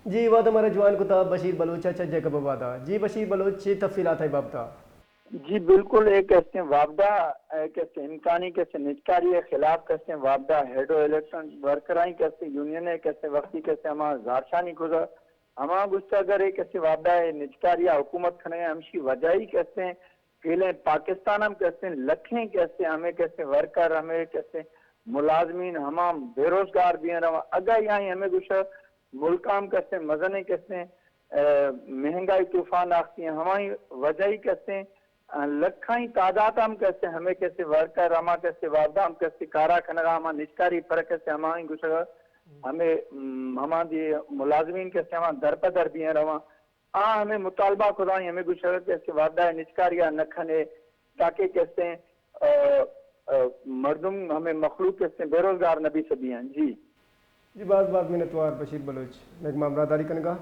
جی وعدہ ہمارا جوان کو تھا بشیر بلوچ اچھا جے کب وعدہ جی بشیر بلوچ چی تفصیلات ہے باب تھا جی بالکل ایک کہتے ہیں وابدہ کہتے ہیں امکانی کہتے ہیں نجکاری خلاف کہتے ہیں وابدہ ہیڈو الیکشن ورکرائی کہتے ہیں یونین کہتے ہیں وقتی کہتے ہیں ہمارا زارشانی گزر ہمارا گستا اگر ایک کہتے ہیں وابدہ نجکاری حکومت کھنے ہمشی وجائی کہتے ہیں پہلے پاکستان ہم کہتے ہیں لکھیں کہتے ہیں ہمیں کہتے ہیں ورکر ہمیں کہتے ہیں ملازمین ہمام بے روزگار بھی ہیں رہا اگر یہاں ہمیں گشا ملکام کہتے ہیں مزنے کہتے ہیں مہنگائی طوفان آختی ہیں ہماری وجائی کہتے ہیں لکھائی تعداد ہم کہتے ہیں ہمیں کیسے ورکر ہما کیسے وابدہ ہم کیسے کارا کھنگا ہما نشکاری پر کیسے ہماری گشا ہمیں ہماری ملازمین کیسے ہمارا در پدر بھی ہیں رہا ہمیں مطالبہ خدائی ہمیں گشا کیسے وابدہ نشکاریاں نہ کھنے تاکہ کیسے مردم ہمیں مخلوق کیسے بے روزگار نبی سبھی ہیں جی جی بعض بات میں نتوار بشیر بلوچ میں ایک معاملہ داری کنگا